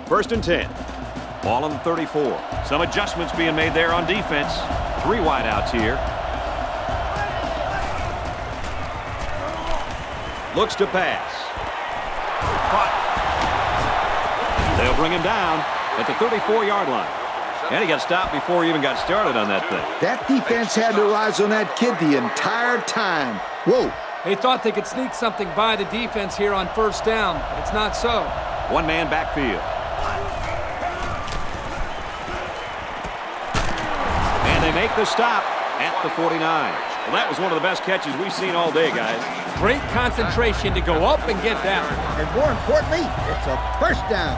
First and 10. Ball on the 34. Some adjustments being made there on defense. 3 wideouts here. Looks to pass. Caught. They'll bring him down at the 34-yard line. And he got stopped before he even got started on that thing. That defense had their eyes on that kid the entire time. Whoa. They thought they could sneak something by the defense here on first down, but it's not so. One-man backfield. And they make the stop at the 49. Well, that was one of the best catches we've seen all day, guys. Great concentration to go up and get down. And more importantly, it's a first down.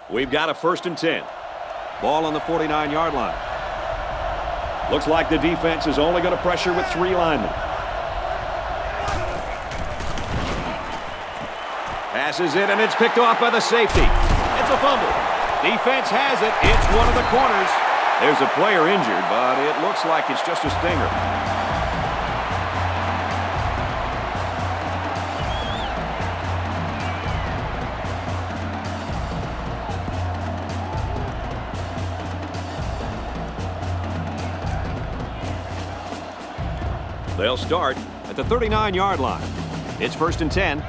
We've got a first and 10. Ball on the 49-yard line. Looks like the defense is only going to pressure with 3 linemen. Passes it, and it's picked off by the safety. It's a fumble. Defense has it. It's one of the corners. There's a player injured, but it looks like it's just a stinger. They'll start at the 39-yard line. It's first and 10.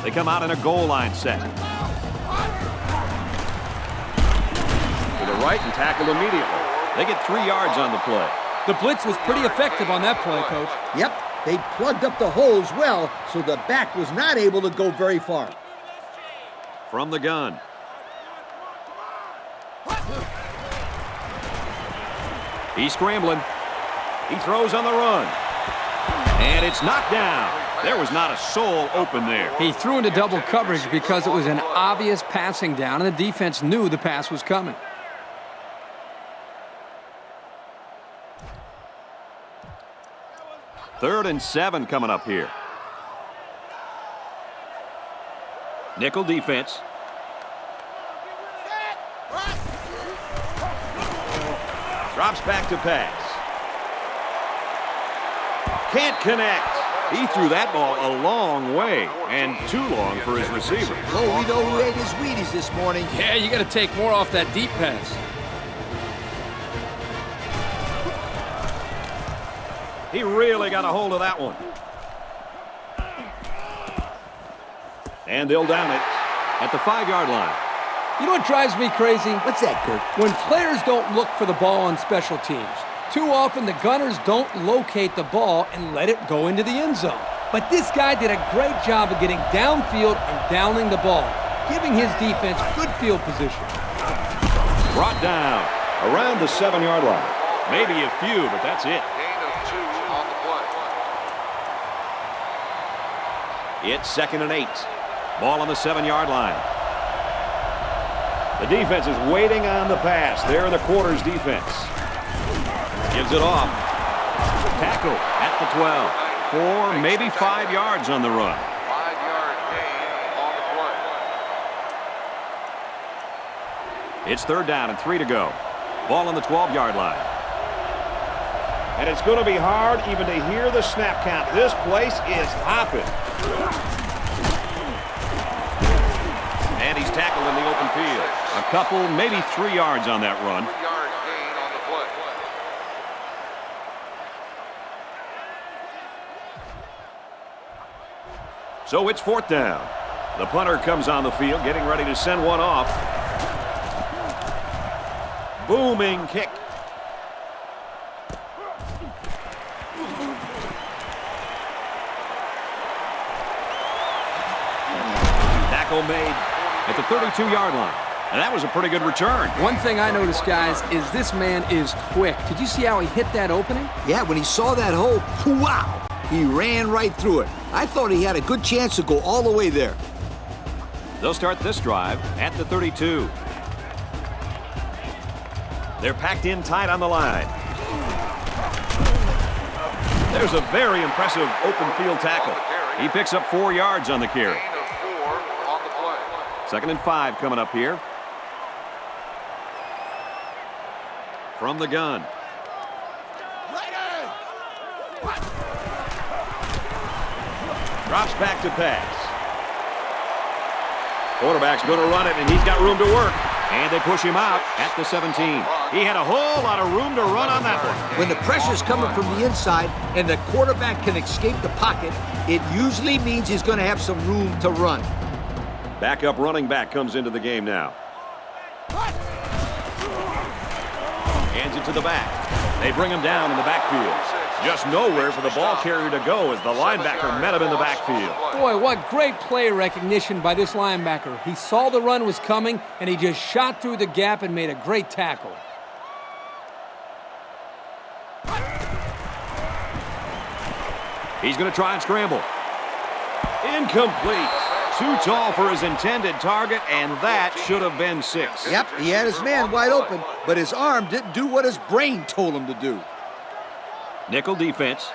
They come out in a goal line set. To the right and tackle immediately. They get 3 yards on the play. The blitz was pretty effective on that play, Coach. Yep, they plugged up the holes well, so the back was not able to go very far. From the gun. He's scrambling. He throws on the run. And it's knocked down. There was not a soul open there. He threw into double coverage because it was an obvious passing down, and the defense knew the pass was coming. Third and 7 coming up here. Nickel defense. Drops back to pass. Can't connect. He threw that ball a long way, and too long for his receiver. Oh, we know who ate his Wheaties this morning. Yeah, you got to take more off that deep pass. He really got a hold of that one. And they'll down it at the 5-yard line. You know what drives me crazy? What's that, Kurt? When players don't look for the ball on special teams. Too often, the gunners don't locate the ball and let it go into the end zone. But this guy did a great job of getting downfield and downing the ball, giving his defense good field position. Brought down around the 7-yard line. Maybe a few, but that's it. Gain of 2 on the play. It's 2nd and 8. Ball on the 7-yard line. The defense is waiting on the pass. They're the quarters defense. Gives it off. Tackle at the 12. 4, maybe 5 yards on the run. 5-yard gain on the play. It's 3rd down and 3 to go. Ball on the 12-yard line. And it's going to be hard even to hear the snap count. This place is hopping. And he's tackled in the open field. A couple, maybe 3 yards on that run. 3-yard gain on the play. So it's 4th down. The punter comes on the field, getting ready to send one off. Booming kick. Tackle made at the 32-yard line. And that was a pretty good return. One thing I noticed, guys, is this man is quick. Did you see how he hit that opening? Yeah, when he saw that hole, wow, he ran right through it. I thought he had a good chance to go all the way there. They'll start this drive at the 32. They're packed in tight on the line. There's a very impressive open field tackle. He picks up 4 yards on the carry. Gain of 4 on the play. 2nd and 5 coming up here. From the gun. Drops back to pass. Quarterback's going to run it, and he's got room to work. And they push him out at the 17. He had a whole lot of room to run on that one. When the pressure's coming from the inside and the quarterback can escape the pocket, it usually means he's going to have some room to run. Backup running back comes into the game now. Hands it to the back. They bring him down in the backfield. Just nowhere for the ball carrier to go as the linebacker met him in the backfield. Boy, what great play recognition by this linebacker. He saw the run was coming, and he just shot through the gap and made a great tackle. He's going to try and scramble. Incomplete. Too tall for his intended target, and that should have been 6. Yep, he had his man wide open, but his arm didn't do what his brain told him to do. Nickel defense.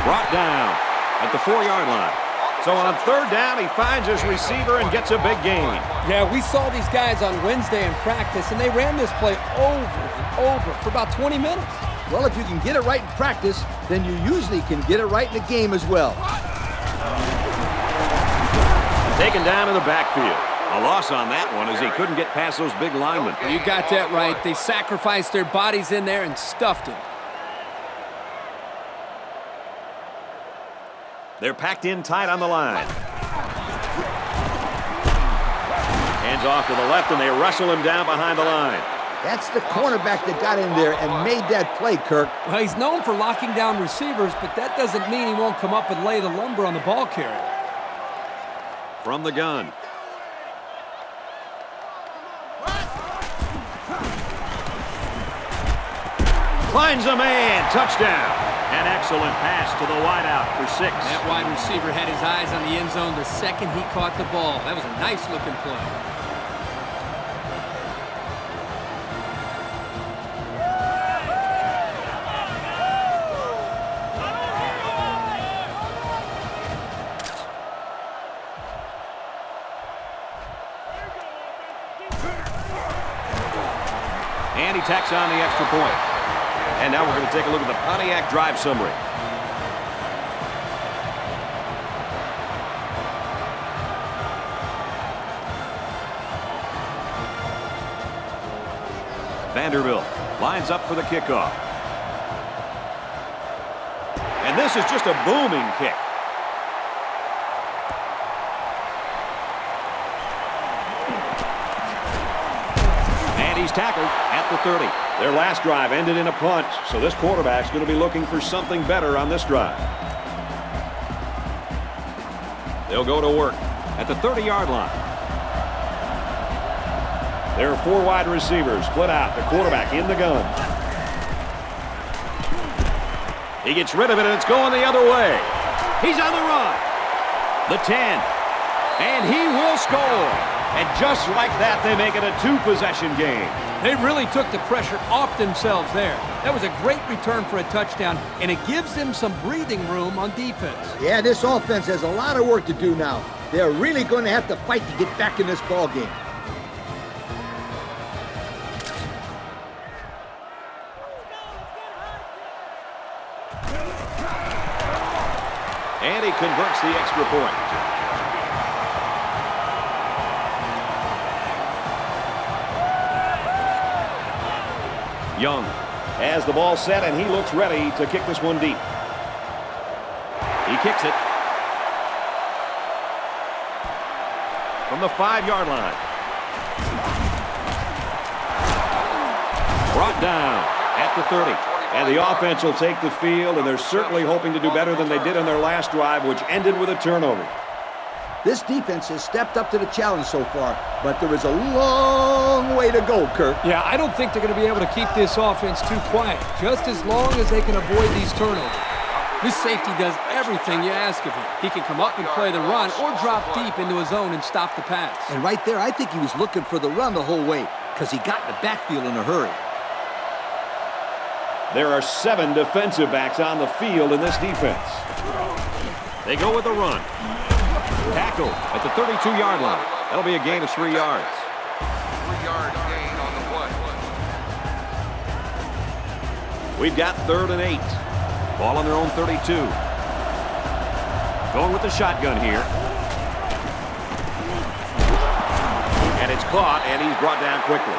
Brought down at the 4-yard line. So on 3rd down, he finds his receiver and gets a big gain. Yeah, we saw these guys on Wednesday in practice, and they ran this play over and over for about 20 minutes. Well, if you can get it right in practice, then you usually can get it right in the game as well. Taken down in the backfield. A loss on that one as he couldn't get past those big linemen. You got that right. They sacrificed their bodies in there and stuffed him. They're packed in tight on the line. Hands off to the left, and they wrestle him down behind the line. That's the cornerback that got in there and made that play, Kirk. Well, he's known for locking down receivers, but that doesn't mean he won't come up and lay the lumber on the ball carrier. From the gun. Finds a man. Touchdown. An excellent pass to the wideout for 6. That wide receiver had his eyes on the end zone the second he caught the ball. That was a nice-looking play. And he tacks on the extra point. And now we're going to take a look at the Pontiac drive summary. Vanderbilt lines up for the kickoff. And this is just a booming kick. And he's tackled at the 30. Their last drive ended in a punt, so this quarterback's going to be looking for something better on this drive. They'll go to work at the 30-yard line. There are 4 wide receivers split out, the quarterback in the gun. He gets rid of it, and it's going the other way. He's on the run. The 10. And he will score. And just like that, they make it a 2-possession game. They really took the pressure off themselves there. That was a great return for a touchdown, and it gives them some breathing room on defense. Yeah, this offense has a lot of work to do now. They're really going to have to fight to get back in this ball game. And he converts the extra point. Young has the ball set, and he looks ready to kick this one deep. He kicks it from the 5-yard line. Brought down at the 30. And the offense will take the field, and they're certainly hoping to do better than they did on their last drive, which ended with a turnover. This defense has stepped up to the challenge so far, but there is a long way to go, Kirk. Yeah, I don't think they're going to be able to keep this offense too quiet, just as long as they can avoid these turnovers. This safety does everything you ask of him. He can come up and play the run or drop deep into his zone and stop the pass. And right there, I think he was looking for the run the whole way because he got in the backfield in a hurry. There are 7 defensive backs on the field in this defense. They go with the run. Tackle at the 32-yard line. That'll be a gain of 3 yards. 3-yard gain on the play. We've got 3rd and 8. Ball on their own 32. Going with the shotgun here. And it's caught, and he's brought down quickly.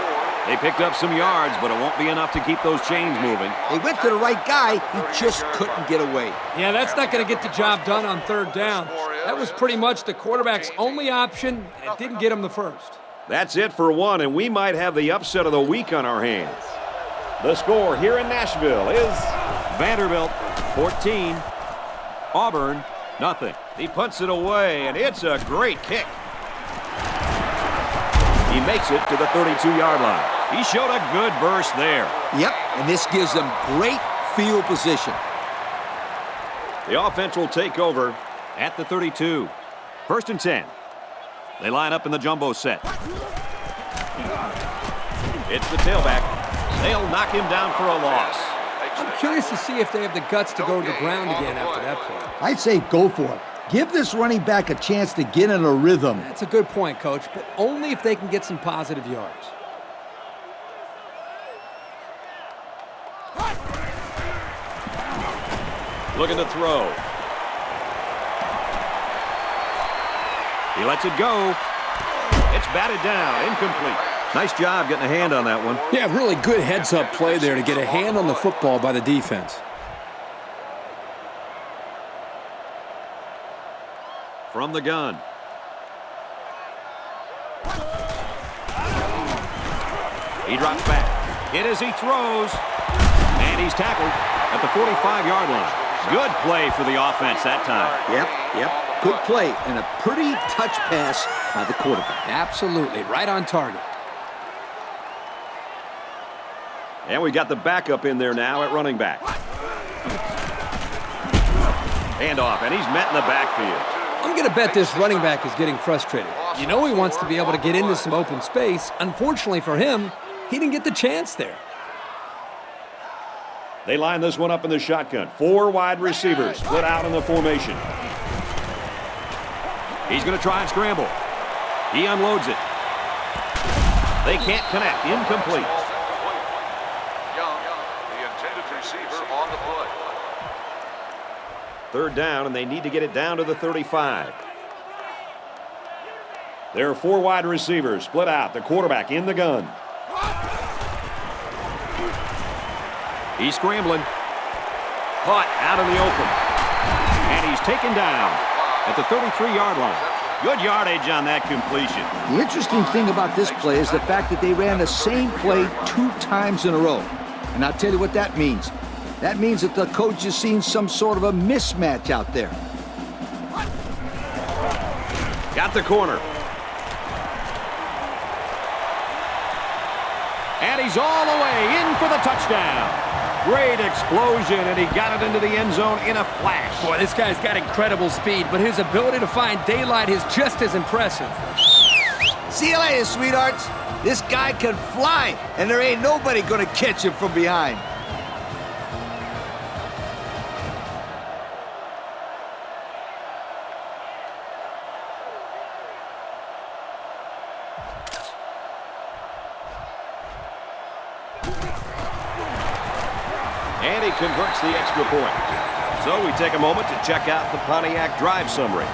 They picked up some yards, but it won't be enough to keep those chains moving. They went to the right guy. He just couldn't get away. Yeah, that's not going to get the job done on 3rd down. That was pretty much the quarterback's only option, and it didn't get him the first. That's it for one, and we might have the upset of the week on our hands. The score here in Nashville is Vanderbilt 14, Auburn nothing. He punts it away, and it's a great kick. He makes it to the 32-yard line. He showed a good burst there. Yep, and this gives them great field position. The offense will take over at the 32. 1st and 10. They line up in the jumbo set. It's the tailback. They'll knock him down for a loss. I'm curious to see if they have the guts to go to the ground again after that play. I'd say go for it. Give this running back a chance to get in a rhythm. That's a good point, Coach, but only if they can get some positive yards. Looking to throw. He lets it go. It's batted down, incomplete. Nice job getting a hand on that one. Yeah, really good heads-up play there to get a hand on the football by the defense. From the gun. He drops back. Hit as he throws. And he's tackled at the 45-yard line. Good play for the offense that time. Yep. Good play and a pretty touch pass by the quarterback. Absolutely, right on target. And we got the backup in there now at running back. Handoff, and he's met in the backfield. I'm going to bet this running back is getting frustrated. You know he wants to be able to get into some open space. Unfortunately for him, he didn't get the chance there. They line this one up in the shotgun. 4 wide receivers split out in the formation. He's going to try and scramble. He unloads it. They can't connect. Incomplete. Young, the intended receiver on the play. 3rd down, and they need to get it down to the 35. There are 4 wide receivers split out. The quarterback in the gun. He's scrambling. Caught out in the open. And he's taken down at the 33-yard line. Good yardage on that completion. The interesting thing about this play is the fact that they ran the same play 2 times in a row. And I'll tell you what that means. That means that the coach has seen some sort of a mismatch out there. Got the corner. And he's all the way in for the touchdown. Great explosion, and he got it into the end zone in a flash. Boy, this guy's got incredible speed, but his ability to find daylight is just as impressive. See you later, sweethearts. This guy can fly, and there ain't nobody gonna catch him from behind. And he converts the extra point. So we take a moment to check out the Pontiac drive summary.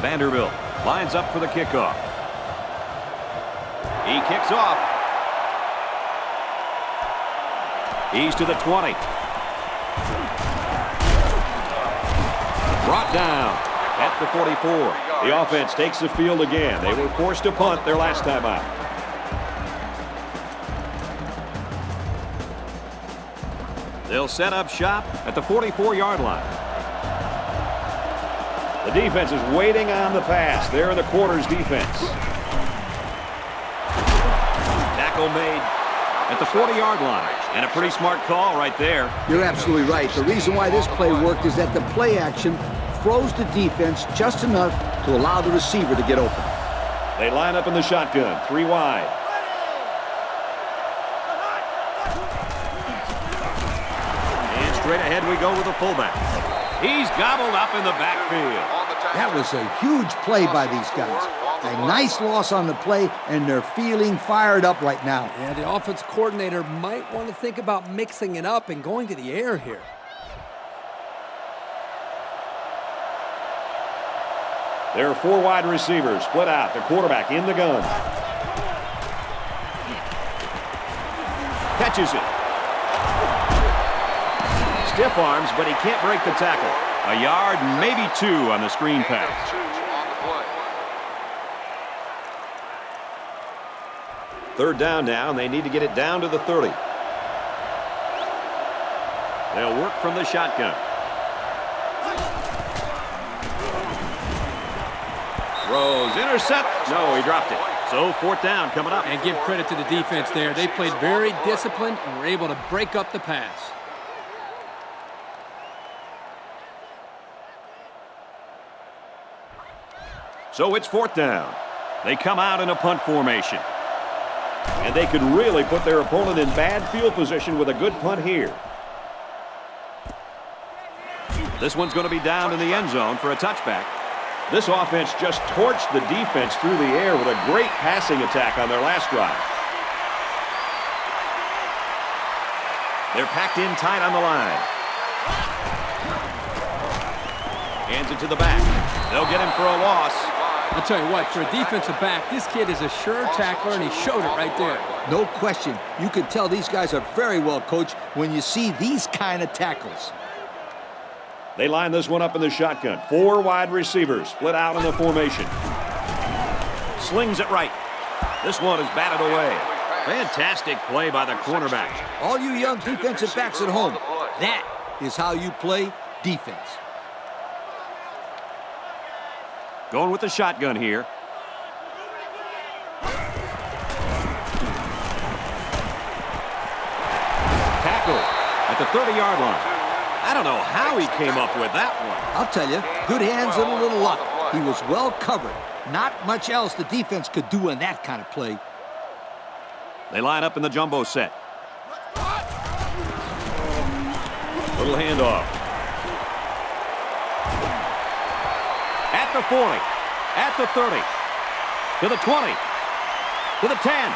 Vanderbilt lines up for the kickoff. He kicks off. He's to the 20. Brought down at the 44. The offense takes the field again. They were forced to punt their last time out. They'll set up shop at the 44-yard line. The defense is waiting on the pass. They're in the quarters defense. Tackle made at the 40-yard line. And a pretty smart call right there. You're absolutely right. The reason why this play worked is that the play action froze the defense just enough to allow the receiver to get open. They line up in the shotgun, 3 wide. Straight ahead we go with the fullback. He's gobbled up in the backfield. That was a huge play by these guys. A nice loss on the play, and they're feeling fired up right now. Yeah, the offense coordinator might want to think about mixing it up and going to the air here. There are 4 wide receivers split out. The quarterback in the gun. Catches it. Stiff arms, but he can't break the tackle. A yard, maybe 2 on the screen pass. Third down now, and they need to get it down to the 30. They'll work from the shotgun. Throws, intercept. No, he dropped it. So 4th down coming up. And give credit to the defense there. They played very disciplined and were able to break up the pass. So it's 4th down. They come out in a punt formation. And they could really put their opponent in bad field position with a good punt here. This one's going to be down in the end zone for a touchback. This offense just torched the defense through the air with a great passing attack on their last drive. They're packed in tight on the line. Hands it to the back. They'll get him for a loss. I'll tell you what, for a defensive back, this kid is a sure tackler, and he showed it right there. No question. You can tell these guys are very well coached when you see these kind of tackles. They line this one up in the shotgun. 4 wide receivers split out in the formation. Slings it right. This one is batted away. Fantastic play by the cornerback. All you young defensive backs at home, that is how you play defense. Going with the shotgun here. Tackle at the 30-yard line. I don't know how he came up with that one. I'll tell you, good hands and a little luck. He was well covered. Not much else the defense could do in that kind of play. They line up in the jumbo set. Little handoff. At the 40. At the 30. To the 20. To the 10.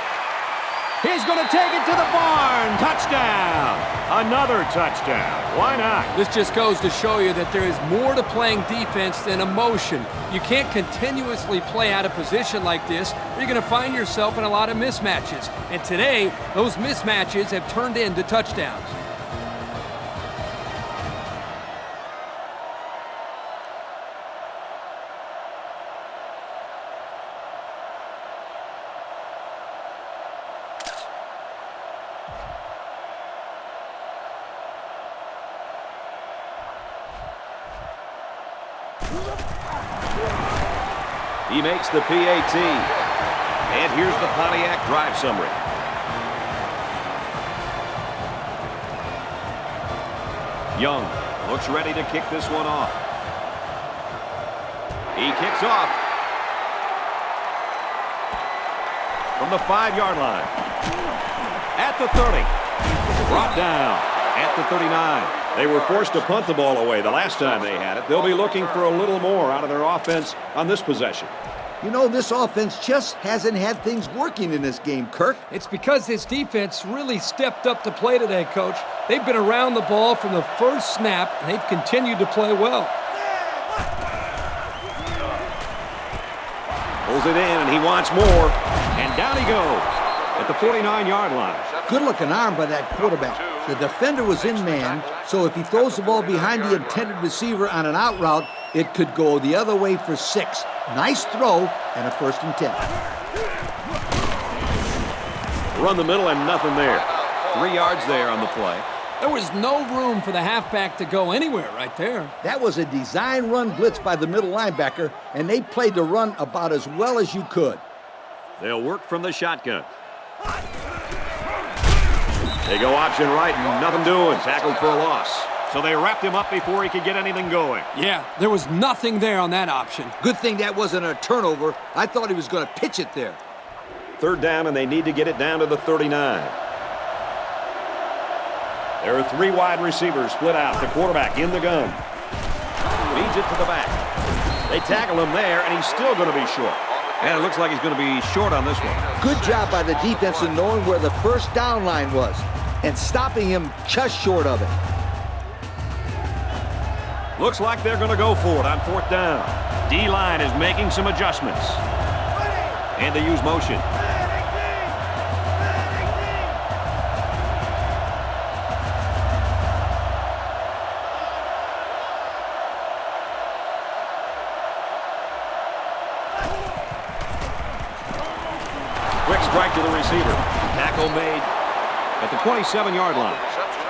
He's going to take it to the barn. Touchdown. Another touchdown. Why not? This just goes to show you that there is more to playing defense than emotion. You can't continuously play out of position like this, or you're going to find yourself in a lot of mismatches. And today, those mismatches have turned into touchdowns. He makes the PAT. And here's the Pontiac drive summary. Young looks ready to kick this one off. He kicks off. From the 5-yard line. At the 30. Brought down at the 39. They were forced to punt the ball away the last time they had it. They'll be looking for a little more out of their offense on this possession. You know, this offense just hasn't had things working in this game, Kirk. It's because this defense really stepped up to play today, Coach. They've been around the ball from the first snap, and they've continued to play well. Pulls it in, and he wants more. And down he goes at the 49-yard line. Good-looking arm by that quarterback. The defender was in man, so if he throws the ball behind the intended receiver on an out route, it could go the other way for 6. Nice throw and a 1st and 10. Run the middle and nothing there. 3 yards there on the play. There was no room for the halfback to go anywhere right there. That was a design run blitz by the middle linebacker, and they played the run about as well as you could. They'll work from the shotgun. They go option right and nothing doing. Tackled for a loss. So they wrapped him up before he could get anything going. Yeah, there was nothing there on that option. Good thing that wasn't a turnover. I thought he was going to pitch it there. 3rd down, and they need to get it down to the 39. There are 3 wide receivers split out. The quarterback in the gun. Feeds it to the back. They tackle him there, and he's still going to be short. And it looks like he's going to be short on this one. Good job by the defense in knowing where the first down line was and stopping him just short of it. Looks like they're going to go for it on 4th down. D-line is making some adjustments. And they use motion. Quick strike to the receiver. Tackle made at the 27-yard line.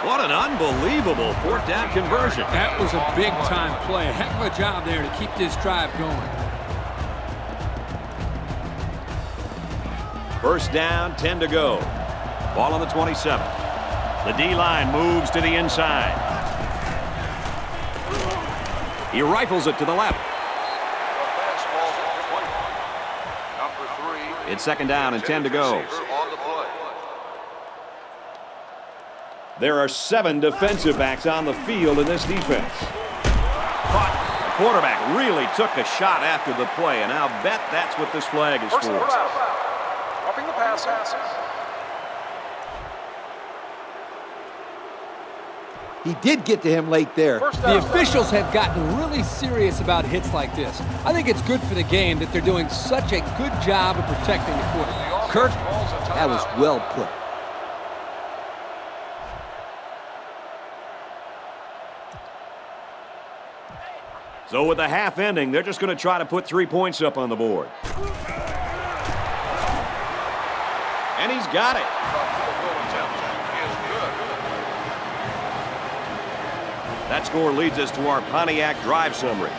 What an unbelievable 4th down conversion. That was a big-time play. Heck of a job there to keep this drive going. 1st down, 10 to go. Ball on the 27. The D-line moves to the inside. He rifles it to the left. It's 2nd down and 10 to go. There are 7 defensive backs on the field in this defense. But the quarterback really took a shot after the play, and I'll bet that's what this flag is for. Roughing the passer. He did get to him late there. The officials have gotten really serious about hits like this. I think it's good for the game that they're doing such a good job of protecting the quarterback. Kirk, that was well put. So with the half ending, they're just going to try to put 3 points up on the board. And he's got it. That score leads us to our Pontiac drive summary.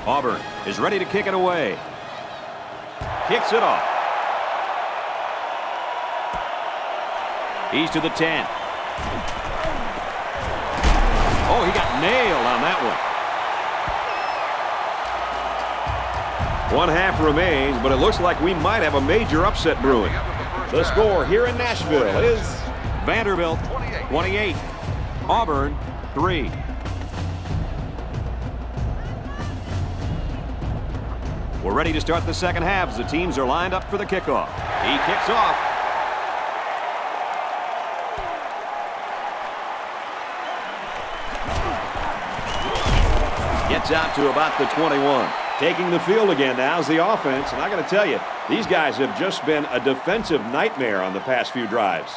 Auburn is ready to kick it away. Kicks it off. He's to the 10. Oh, he got nailed on that one. 1 half remains, but it looks like we might have a major upset brewing. The score here in Nashville is Vanderbilt 28, Auburn 3. We're ready to start the second half as the teams are lined up for the kickoff. He kicks off. Gets out to about the 21. Taking the field again now is the offense, and I got to tell you, these guys have just been a defensive nightmare on the past few drives.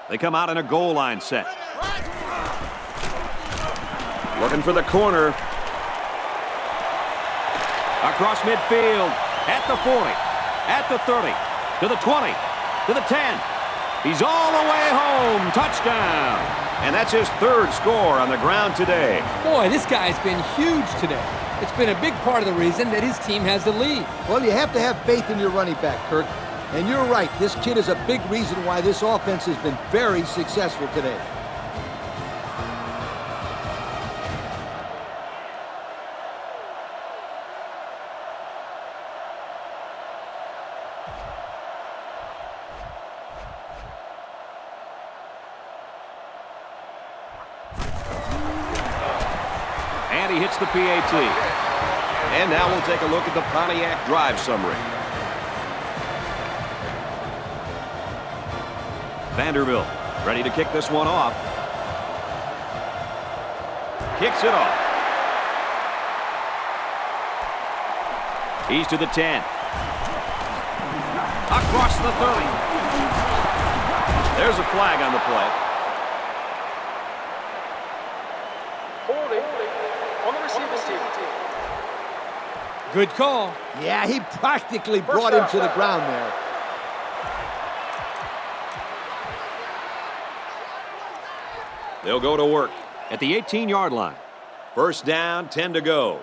They come out in a goal line set. Looking for the corner. Across midfield, at the 40, at the 30, to the 20, to the 10. He's all the way home. Touchdown. And that's his 3rd score on the ground today. Boy, this guy's been huge today. It's been a big part of the reason that his team has the lead. Well, you have to have faith in your running back, Kirk. And you're right, this kid is a big reason why this offense has been very successful today. And he hits the PAT. And now we'll take a look at the Pontiac drive summary. Vanderbilt ready to kick this one off. Kicks it off. He's to the 10. Across the 30. There's a flag on the play. On the receiver's team. Good call. Yeah, he practically brought him to the ground there. They'll go to work at the 18-yard line. 1st down, 10 to go.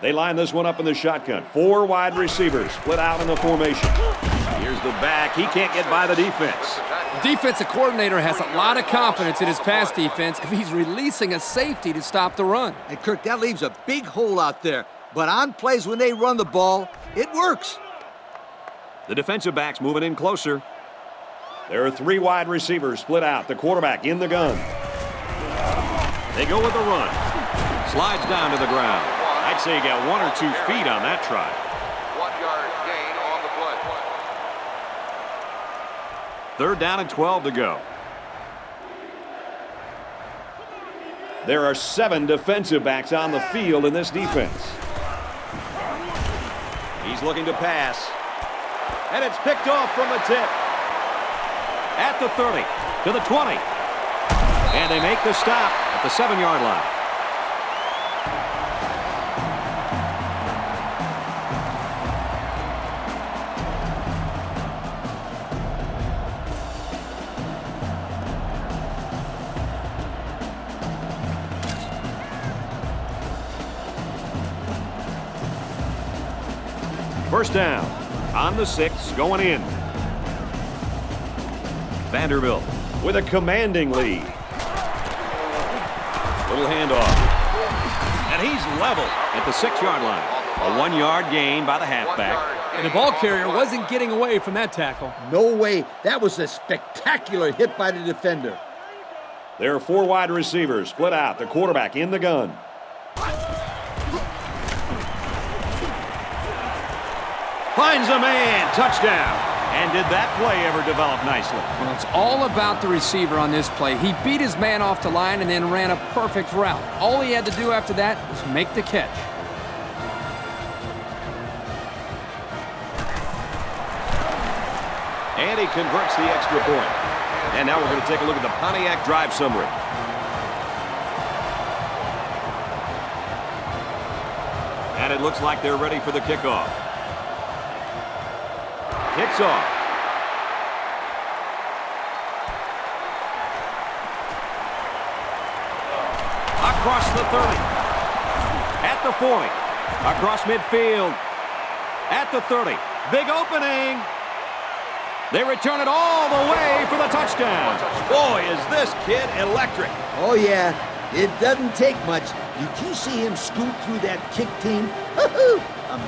They line this one up in the shotgun. 4 wide receivers split out in the formation. Here's the back. He can't get by the defense. The defensive coordinator has a lot of confidence in his pass defense if he's releasing a safety to stop the run. And Kirk, that leaves a big hole out there. But on plays when they run the ball, it works. The defensive back's moving in closer. There are 3 wide receivers split out. The quarterback in the gun. They go with the run. Slides down to the ground. I'd say he got 1 or 2 feet on that try. 1-yard gain on the play. 3rd down and 12 to go. There are 7 defensive backs on the field in this defense. He's looking to pass. And it's picked off from the tip. At the 30, to the 20. And they make the stop at the 7-yard line. First down, on the 6, going in. Vanderbilt with a commanding lead. Little handoff. And he's level at the 6-yard line. A 1-yard gain by the halfback. And the ball carrier wasn't getting away from that tackle. No way. That was a spectacular hit by the defender. There are 4 wide receivers split out. The quarterback in the gun. Finds a man. Touchdown. And did that play ever develop nicely? Well, it's all about the receiver on this play. He beat his man off the line and then ran a perfect route. All he had to do after that was make the catch. And he converts the extra point. And now we're going to take a look at the Pontiac drive summary. And it looks like they're ready for the kickoff. Kicks off. Across the 30. At the 40. Across midfield. At the 30. Big opening. They return it all the way for the touchdown. Boy, is this kid electric. Oh, yeah. It doesn't take much. Did you see him scoot through that kick team?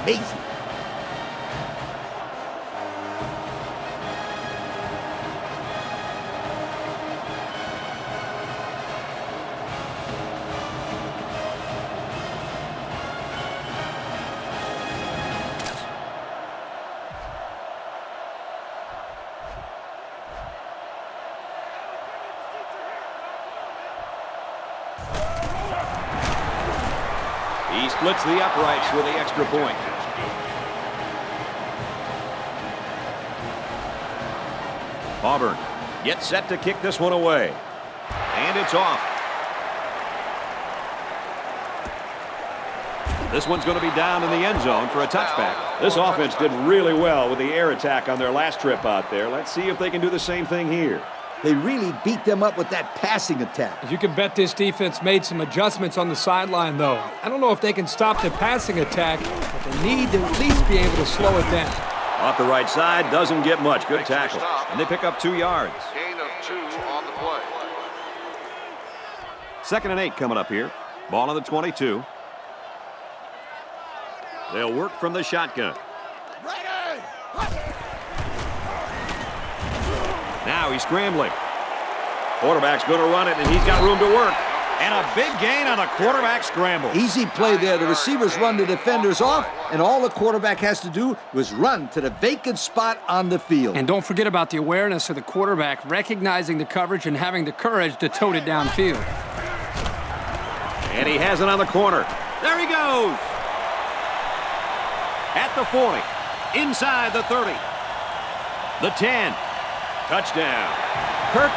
Amazing. He splits the uprights with the extra point. Auburn gets set to kick this one away. And it's off. This one's going to be down in the end zone for a touchback. This offense did really well with the air attack on their last trip out there. Let's see if they can do the same thing here. They really beat them up with that passing attack. You can bet this defense made some adjustments on the sideline, though. I don't know if they can stop the passing attack, but they need to at least be able to slow it down. Off the right side, doesn't get much. Good tackle. And they pick up 2 yards. Gain of 2 on the play. 2nd and 8 coming up here. Ball on the 22. They'll work from the shotgun. Now he's scrambling. Quarterback's going to run it, and he's got room to work. And a big gain on a quarterback scramble. Easy play there. The receivers run the defenders off, and all the quarterback has to do was run to the vacant spot on the field. And don't forget about the awareness of the quarterback, recognizing the coverage and having the courage to tote it downfield. And he has it on the corner. There he goes. At the 40. Inside the 30. The 10. Touchdown. Kirk,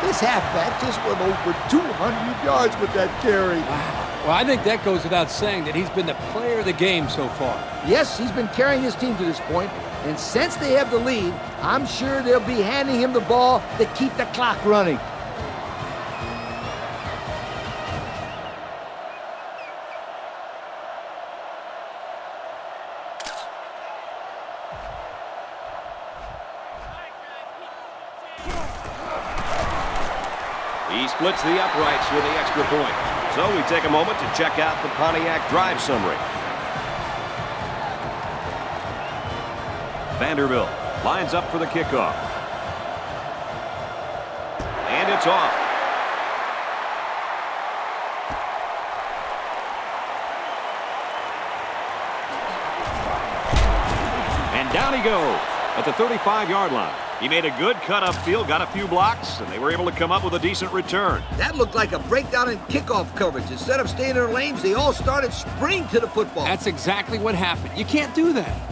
this halfback just went over 200 yards with that carry. Wow. Well, I think that goes without saying that he's been the player of the game so far. Yes, he's been carrying his team to this point, and since they have the lead, I'm sure they'll be handing him the ball to keep the clock running. He splits the uprights with the extra point. So we take a moment to check out the Pontiac drive summary. Vanderbilt lines up for the kickoff. it's off. And down he goes at the 35-yard line. He made a good cut upfield, got a few blocks, and they were able to come up with a decent return. That looked like a breakdown in kickoff coverage. Instead of staying in their lanes, they all started sprinting to the football. That's exactly what happened. You can't do that.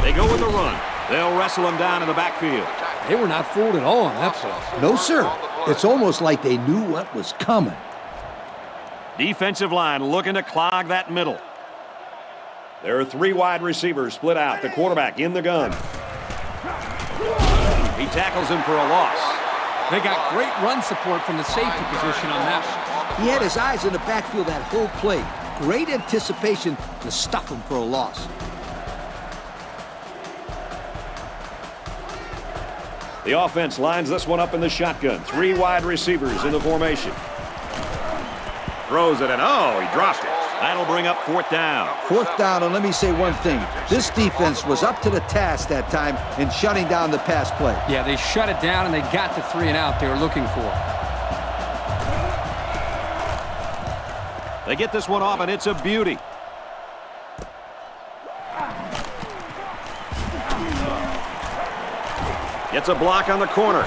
They go with the run. They'll wrestle him down in the backfield. They were not fooled at all on that play. No, sir. It's almost like they knew what was coming. Defensive line looking to clog that middle. There are 3 wide receivers split out. The quarterback in the gun. He tackles him for a loss. They got great run support from the safety position on that one. He had his eyes in the backfield that whole play. Great anticipation to stuff him for a loss. The offense lines this one up in the shotgun. 3 wide receivers in the formation. Throws it, and oh, he dropped it. That'll bring up 4th down. 4th down, and let me say one thing. This defense was up to the task that time in shutting down the pass play. Yeah, they shut it down, and they got the 3 and out they were looking for. They get this one off, and it's a beauty. Gets a block on the corner.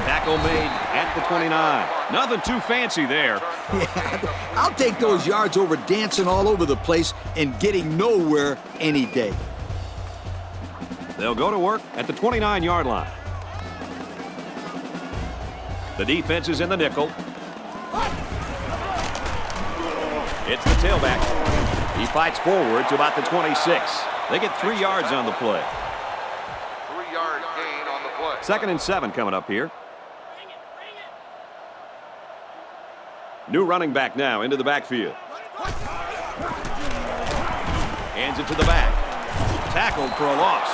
Tackle made at the 29. Nothing too fancy there. Yeah, I'll take those yards over dancing all over the place and getting nowhere any day. They'll go to work at the 29-yard line. The defense is in the nickel. It's the tailback. He fights forward to about the 26. They get 3 yards on the play. 3-yard gain on the play. 2nd and 7 coming up here. New running back now into the backfield. Hands it to the back. Tackled for a loss.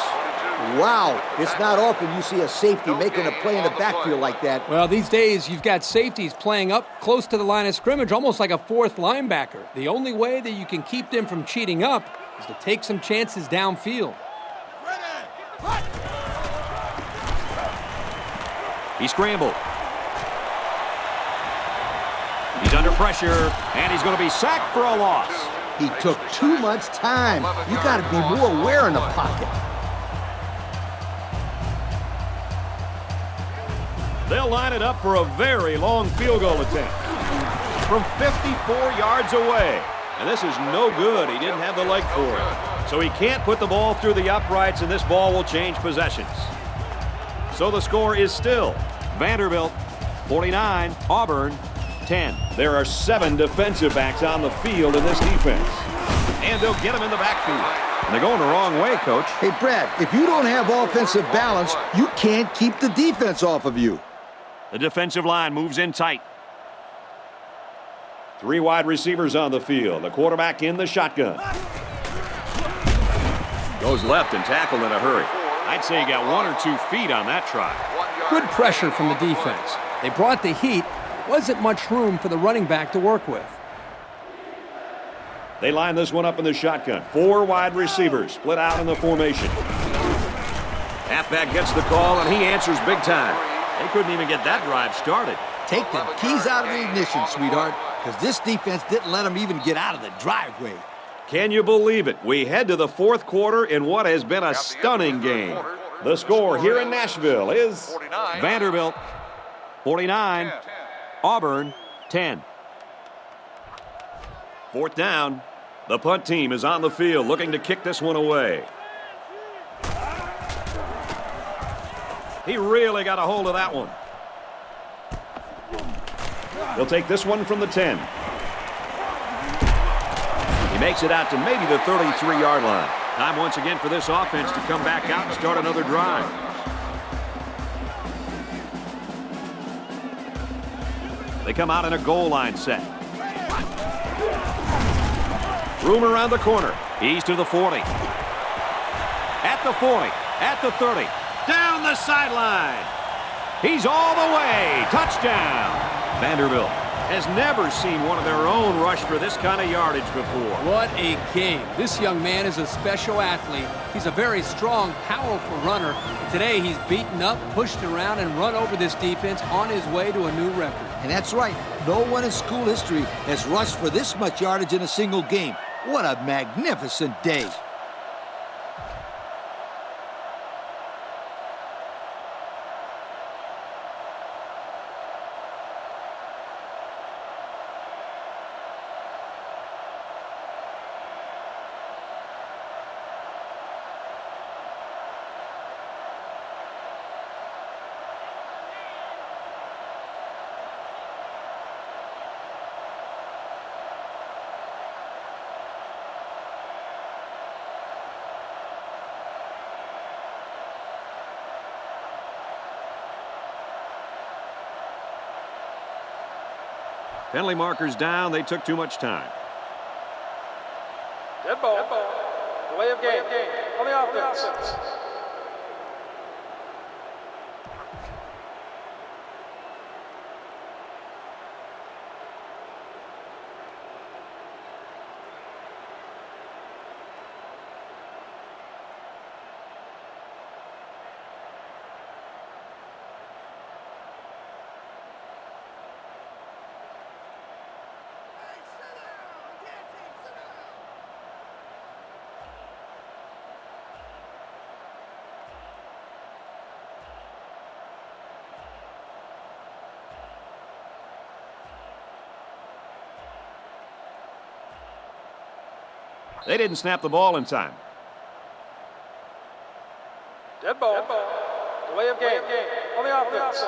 Wow, it's not often you see a safety making a play in the backfield like that. Well, these days you've got safeties playing up close to the line of scrimmage, almost like a 4th linebacker. The only way that you can keep them from cheating up is to take some chances downfield. He scrambled. He's under pressure, and he's going to be sacked for a loss. He took too much time. You got to be more aware in the pocket. They'll line it up for a very long field goal attempt from 54 yards away. And this is no good. He didn't have the leg for it. So he can't put the ball through the uprights, and this ball will change possessions. So the score is still Vanderbilt 49, Auburn 10. There are 7 defensive backs on the field in this defense. And they'll get him in the backfield. And they're going the wrong way, Coach. Hey, Brad, if you don't have offensive balance, you can't keep the defense off of you. The defensive line moves in tight. 3 wide receivers on the field. The quarterback in the shotgun. Goes left and tackled in a hurry. I'd say he got 1 or 2 feet on that try. Good pressure from the defense. They brought the heat. Wasn't much room for the running back to work with. They line this one up in the shotgun. 4 wide receivers split out in the formation. Halfback gets the call, and he answers big time. They couldn't even get that drive started. Take the keys out of the ignition, sweetheart, because this defense didn't let them even get out of the driveway. Can you believe it? We head to the 4th quarter in what has been a stunning game. The score here in Nashville is Vanderbilt 49, Auburn 10. 4th down. The punt team is on the field looking to kick this one away. He really got a hold of that one. He'll take this one from the 10. He makes it out to maybe the 33-yard line. Time once again for this offense to come back out and start another drive. They come out in a goal line set. Room around the corner. He's to the 40. At the 40. At the 30. Down the sideline. He's all the way. Touchdown. Vanderbilt has never seen one of their own rush for this kind of yardage before. What a game. This young man is a special athlete. He's a very strong, powerful runner. And today he's beaten up, pushed around, and run over this defense on his way to a new record. And that's right. No one in school history has rushed for this much yardage in a single game. What a magnificent day. Penalty markers down. They took too much time. Dead ball. Delay of game. On the offense. They didn't snap the ball in time. Dead ball. Delay of game. On the offense.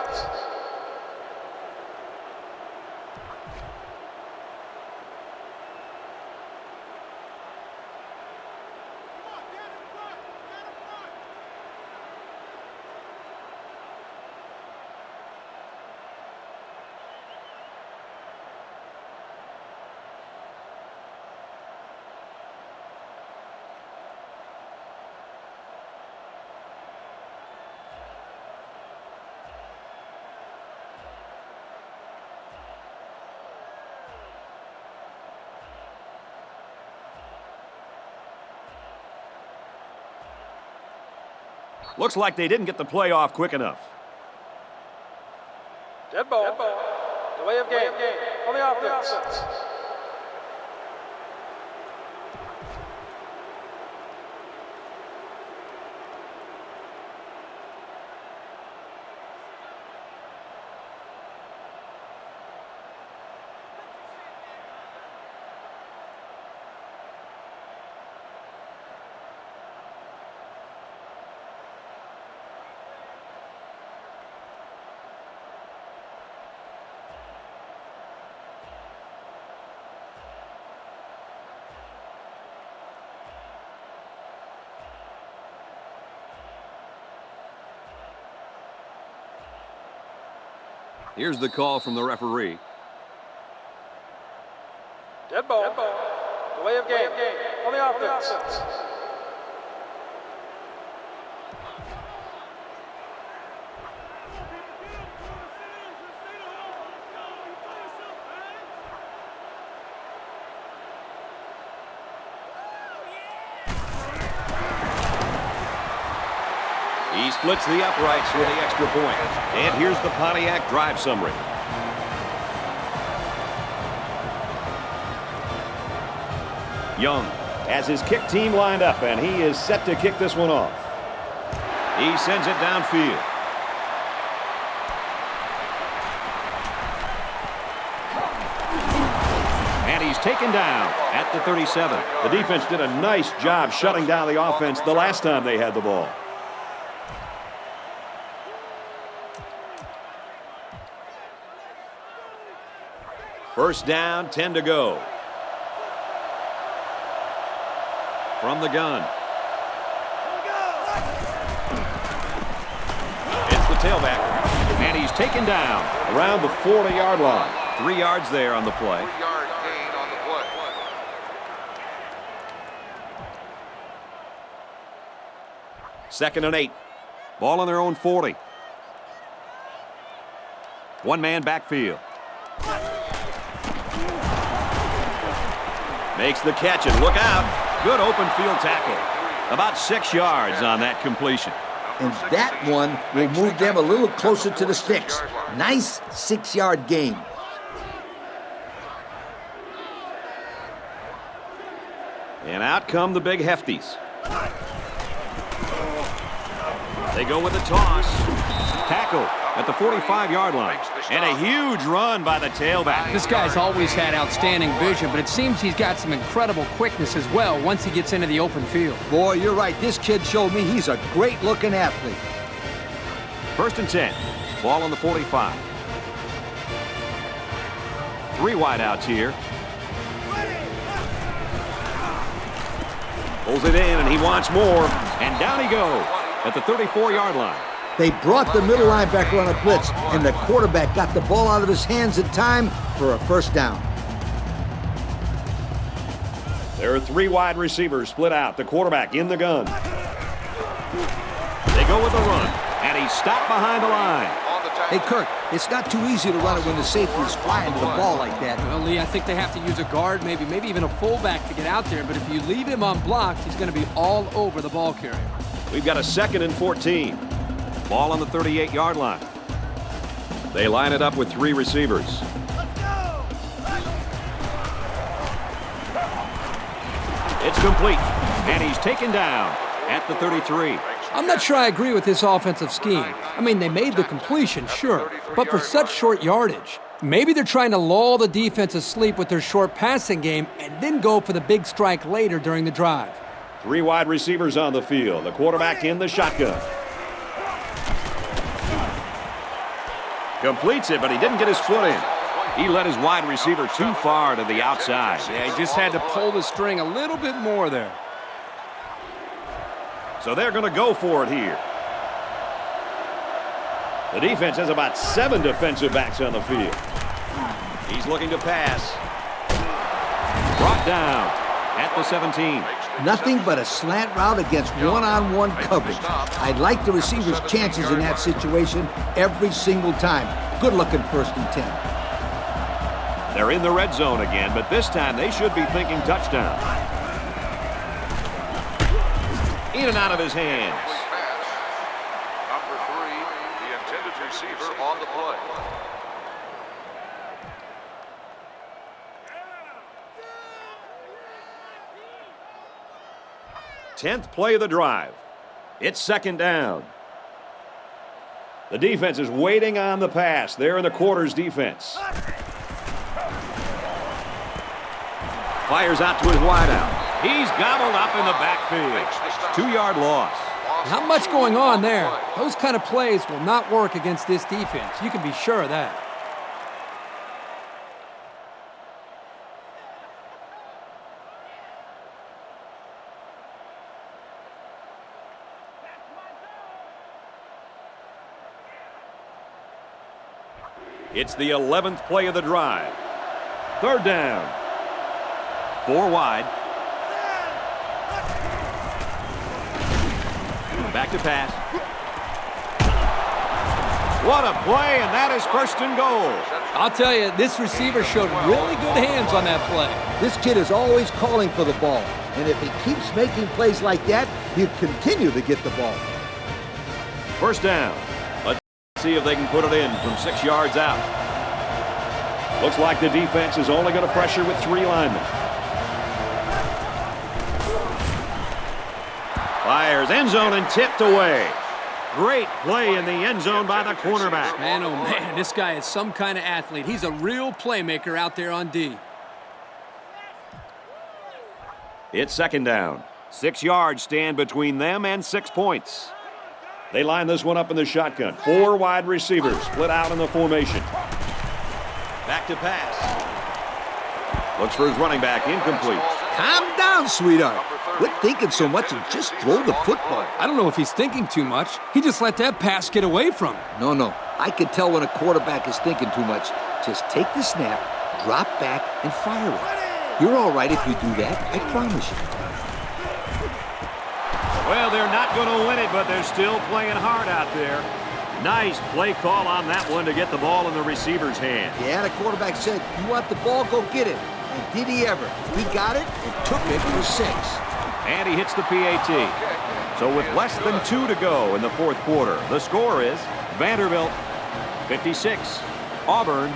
Looks like they didn't get the play off quick enough. Dead ball. Delay of game. On the offense. Here's the call from the referee. Dead ball. Delay of game. On the offense. He splits the uprights with the extra point. And here's the Pontiac drive summary. Young has his kick team lined up, and he is set to kick this one off. He sends it downfield. And he's taken down at the 37. The defense did a nice job shutting down the offense the last time they had the ball. First down, 10 to go. From the gun. It's the tailback. And he's taken down around the 40-yard line. 3 yards there on the play. 3-yard gain on the play. Second and 8. Ball on their own 40. One man backfield. Makes the catch, and look out. Good open field tackle. About 6 yards on that completion. And that one will move them a little closer to the sticks. Nice 6-yard gain. And out come the big hefties. They go with a toss. Tackle at the 45-yard line. And a huge run by the tailback. This guy's always had outstanding vision, but it seems he's got some incredible quickness as well once he gets into the open field. Boy, you're right. This kid showed me he's a great-looking athlete. 1st and 10. Ball on the 45. 3 wide outs here. Pulls it in, and he wants more. And down he goes at the 34-yard line. They brought the middle linebacker on a blitz, and the quarterback got the ball out of his hands in time for a first down. There are 3 wide receivers split out. The quarterback in the gun. They go with the run, and he's stopped behind the line. Hey, Kirk, it's not too easy to run it when the safety is flying to the ball like that. Well, Lee, I think they have to use a guard, maybe even a fullback to get out there. But if you leave him unblocked, he's going to be all over the ball carrier. We've got a 2nd and 14. Ball on the 38-yard line. They line it up with 3 receivers. It's complete, and he's taken down at the 33. I'm not sure I agree with this offensive scheme. I mean, they made the completion, sure, but for such short yardage. Maybe they're trying to lull the defense asleep with their short passing game and then go for the big strike later during the drive. 3 wide receivers on the field. The quarterback in the shotgun. Completes it, but he didn't get his foot in. He led his wide receiver too far to the outside. Yeah, he just had to pull the string a little bit more there. So they're going to go for it here. The defense has about 7 defensive backs on the field. He's looking to pass. Brought down at the 17. Nothing but a slant route against one-on-one coverage. I like the receiver's chances in that situation every single time. Good-looking 1st and 10. They're in the red zone again, but this time they should be thinking touchdown. In and out of his hands. Number 3, the intended receiver on the play. 10th play of the drive. It's 2nd down. The defense is waiting on the pass. They're in the quarters defense. Fires out to his wideout. He's gobbled up in the backfield. 2-yard loss. Not much going on there. Those kind of plays will not work against this defense. You can be sure of that. It's the 11th play of the drive. 3rd down. 4 wide. Back to pass. What a play, and that is 1st and goal. I'll tell you, this receiver showed really good hands on that play. This kid is always calling for the ball, and if he keeps making plays like that, he'll continue to get the ball. 1st down. Let's see if they can put it in from 6 yards out. Looks like the defense is only going to pressure with 3 linemen. Fires end zone and tipped away. Great play in the end zone by the cornerback. Man, oh man, this guy is some kind of athlete. He's a real playmaker out there on D. It's 2nd down. 6 yards stand between them and 6 points. They line this one up in the shotgun. 4 wide receivers split out in the formation. Back to pass. Looks for his running back, incomplete. Calm down, sweetheart. Quit thinking so much and just throw the football. I don't know if he's thinking too much. He just let that pass get away from him. No. I can tell when a quarterback is thinking too much. Just take the snap, drop back, and fire it. You're all right if you do that, I promise you. Well, they're not going to win it, but they're still playing hard out there. Nice play call on that one to get the ball in the receiver's hand. Yeah, the quarterback said, you want the ball, go get it. And did he ever? He got it and took it for 6. And he hits the PAT. So with less than 2 to go in the fourth quarter, the score is Vanderbilt 56, Auburn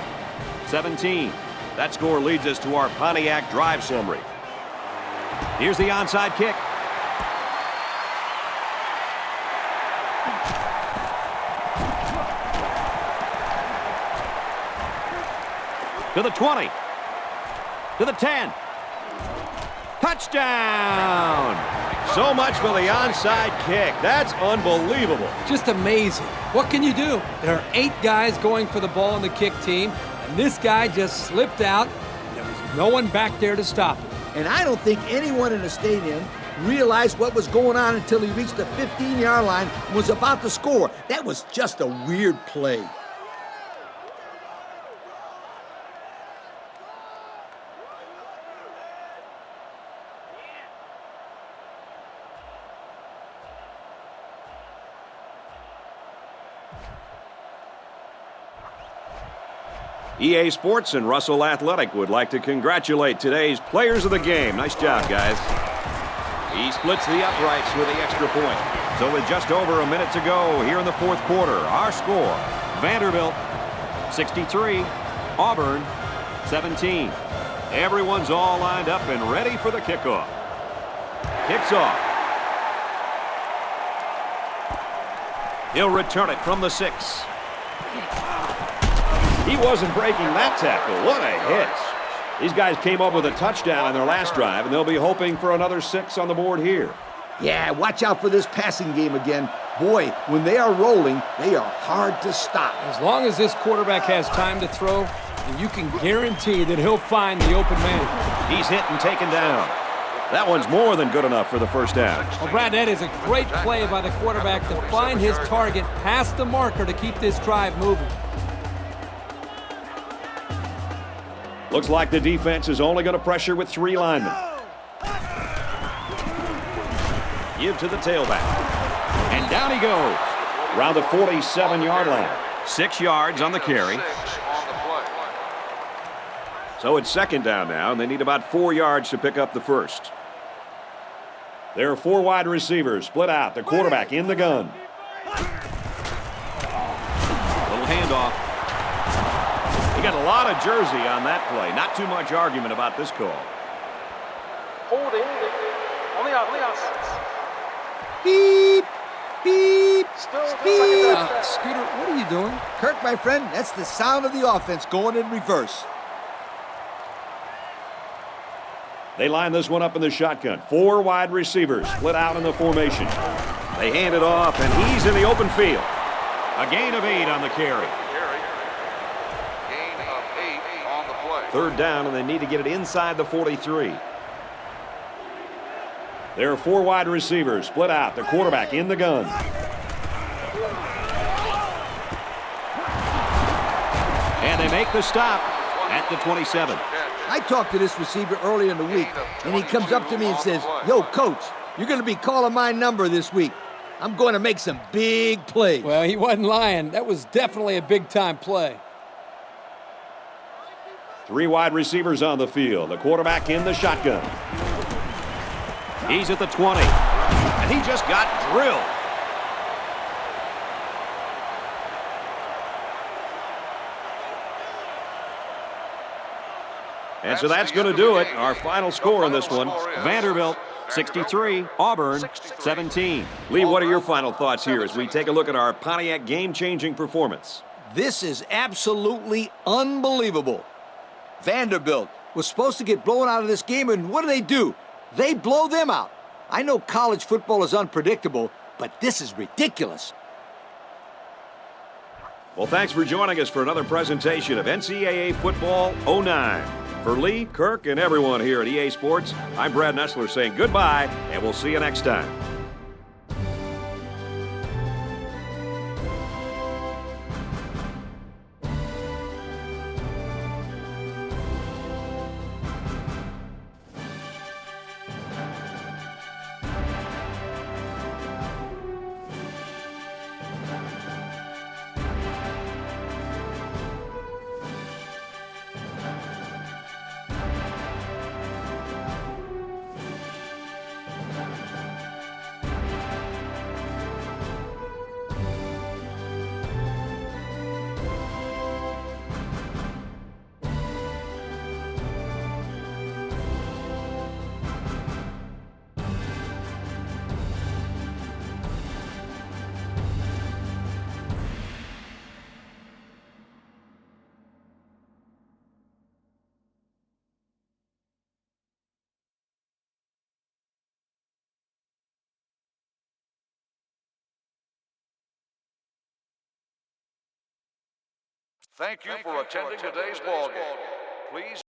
17. That score leads us to our Pontiac drive summary. Here's the onside kick. To the 20. To the 10. Touchdown! So much for the onside kick. That's unbelievable. Just amazing. What can you do? There are 8 guys going for the ball in the kick team, and this guy just slipped out, and there was no one back there to stop him. And I don't think anyone in the stadium realized what was going on until he reached the 15-yard line and was about to score. That was just a weird play. EA Sports and Russell Athletic would like to congratulate today's players of the game. Nice job, guys. He splits the uprights with the extra point. So with just over a minute to go here in the fourth quarter, our score, Vanderbilt 63, Auburn 17. Everyone's all lined up and ready for the kickoff. Kicks off. He'll return it from the 6. He wasn't breaking that tackle. What a hit. These guys came up with a touchdown on their last drive, and they'll be hoping for another 6 on the board here. Yeah, watch out for this passing game again. Boy, when they are rolling, they are hard to stop. As long as this quarterback has time to throw, and you can guarantee that he'll find the open man. He's hit and taken down. That one's more than good enough for the first down. Well, Brad, that is a great play by the quarterback to find his target past the marker to keep this drive moving. Looks like the defense is only going to pressure with 3 linemen. Give to the tailback. And down he goes. Around the 47-yard line. 6 yards on the carry. So it's second down now, and they need about 4 yards to pick up the first. There are 4 wide receivers split out. The quarterback in the gun. Little handoff. Got a lot of jersey on that play. Not too much argument about this call. Holding on the offense. Beep, beep, beep. Scooter, what are you doing? Kirk, my friend, that's the sound of the offense going in reverse. They line this one up in the shotgun. 4 wide receivers split out in the formation. They hand it off, and he's in the open field. A gain of 8 on the carry. Third down, and they need to get it inside the 43. There are 4 wide receivers split out. The quarterback in the gun. And they make the stop at the 27. I talked to this receiver earlier in the week, and he comes up to me and says, "Yo, coach, you're going to be calling my number this week. I'm going to make some big plays." Well, he wasn't lying. That was definitely a big-time play. 3 wide receivers on the field. The quarterback in the shotgun. He's at the 20. And he just got drilled. And so that's going to do it. Our final score in this one, Vanderbilt 63, Auburn 17. Lee, what are your final thoughts here as we take a look at our Pontiac game-changing performance? This is absolutely unbelievable. Vanderbilt was supposed to get blown out of this game, and what do? They blow them out. I know college football is unpredictable, but this is ridiculous. Well, thanks for joining us for another presentation of NCAA Football 09. For Lee, Kirk, and everyone here at EA Sports, I'm Brad Nessler saying goodbye, and we'll see you next time. Thank you for attending today's ball game. Please